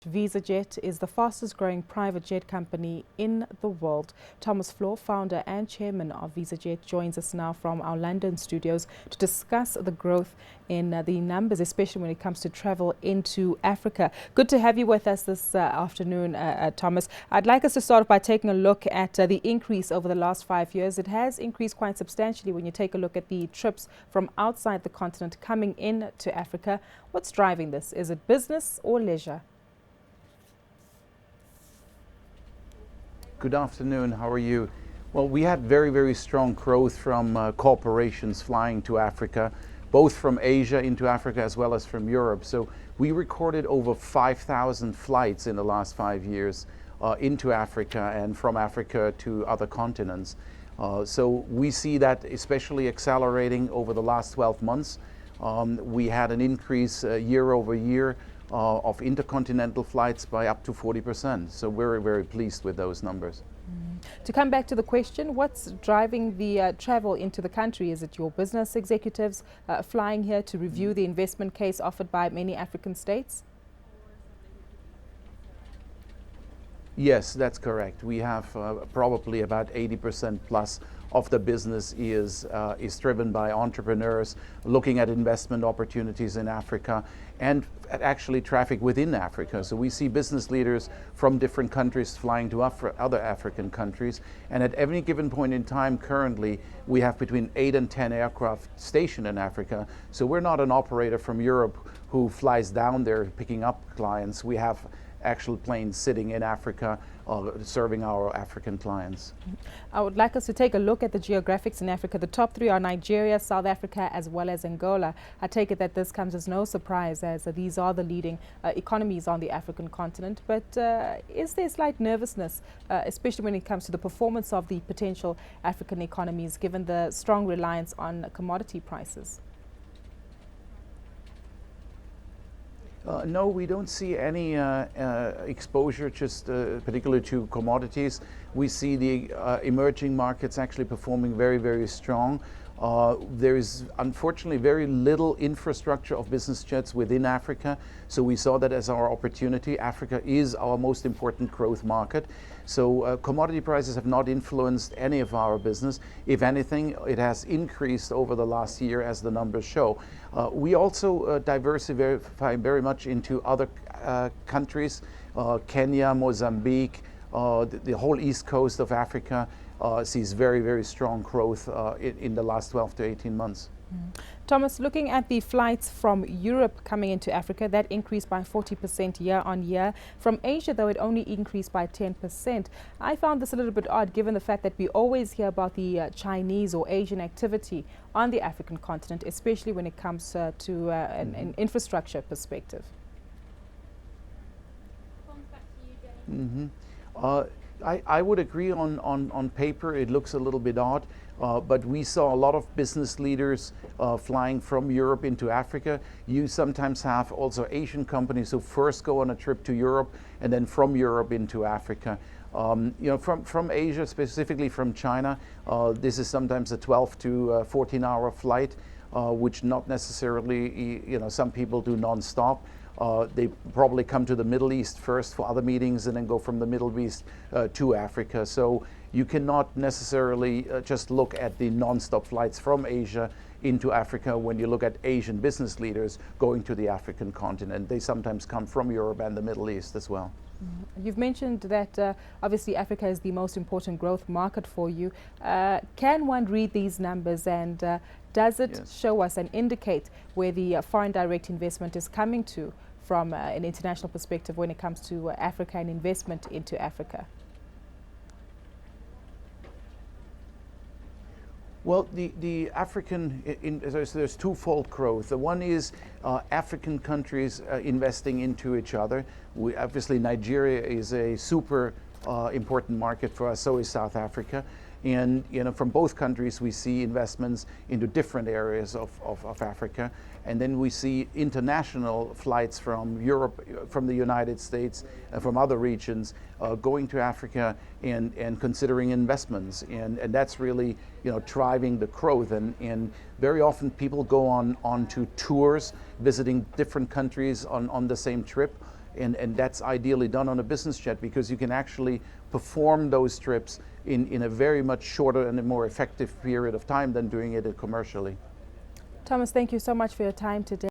Vista Jet is the fastest growing private jet company in the world. Thomas Floor, founder and chairman of Vista Jet, joins us now from our London studios to discuss the growth in the numbers, especially when it comes to travel into Africa. Good to have you with us this afternoon, Thomas. I'd like us to start off by taking a look at the increase over the last 5 years. It has increased quite substantially when you take a look at the trips from outside the continent coming in to Africa. What's driving this? Is it business or leisure? Good afternoon. How are you? Well, we had very strong growth from corporations flying to Africa, both from Asia into Africa as well as from Europe. So we recorded over 5,000 flights in the last 5 years into Africa and from Africa to other continents. So we see that especially accelerating over the last 12 months. We had an increase year over year of intercontinental flights by up to 40%. So we're very pleased with those numbers. To come back to the question, what's driving the travel into the country? Is it your business executives flying here to review the investment case offered by many African states? Yes, that's correct. We have probably about 80% plus of the business is driven by entrepreneurs looking at investment opportunities in Africa and actually traffic within Africa. So we see business leaders from different countries flying to other African countries. And at any given point in time, currently, we have between 8 and 10 aircraft stationed in Africa. So we're not an operator from Europe who flies down there picking up clients. We have actual planes sitting in Africa serving our African clients. I would like us to take a look at the geographics in Africa. The top three are Nigeria, South Africa, as well as Angola. I take it that this comes as no surprise, as these are the leading economies on the African continent. But is there slight nervousness, especially when it comes to the performance of the potential African economies, given the strong reliance on commodity prices? No, we don't see any exposure just particularly to commodities. We see the emerging markets actually performing very strong. There is unfortunately very little infrastructure of business jets within Africa, so we saw that as our opportunity. Africa is our most important growth market. So commodity prices have not influenced any of our business. If anything, it has increased over the last year, as the numbers show. We also diversify very much into other countries, Kenya, Mozambique, the whole east coast of Africa sees very strong growth in the last 12 to 18 months. Thomas, looking at the flights from Europe coming into Africa, that increased by 40% year on year. From Asia, though, it only increased by 10%. I found this a little bit odd, given the fact that we always hear about the Chinese or Asian activity on the African continent, especially when it comes to an infrastructure perspective. I would agree on paper it looks a little bit odd, but we saw a lot of business leaders flying from Europe into Africa. You sometimes have also Asian companies who first go on a trip to Europe and then from Europe into Africa. You know, from Asia, specifically from China, this is sometimes a 12 to 14-hour flight, which not necessarily, you know, some people do non-stop. They probably come to the Middle East first for other meetings and then go from the Middle East to Africa. So you cannot necessarily just look at the non-stop flights from Asia into Africa when you look at Asian business leaders going to the African continent. They sometimes come from Europe and the Middle East as well. You've mentioned that obviously Africa is the most important growth market for you. Can one read these numbers and does it show us and indicate where the foreign direct investment is coming to from an international perspective when it comes to Africa and investment into Africa? Well, the African, there's twofold growth. The one is African countries investing into each other. Obviously, Nigeria is a super important market for us, so is South Africa. And you know, from both countries, we see investments into different areas of Africa. And then we see international flights from Europe, from the United States, from other regions, going to Africa and considering investments. And that's really, you know, driving the growth. And very often people go on to tours, visiting different countries on the same trip. And that's ideally done on a business jet because you can actually perform those trips in a very much shorter and a more effective period of time than doing it commercially. Thomas, thank you so much for your time today.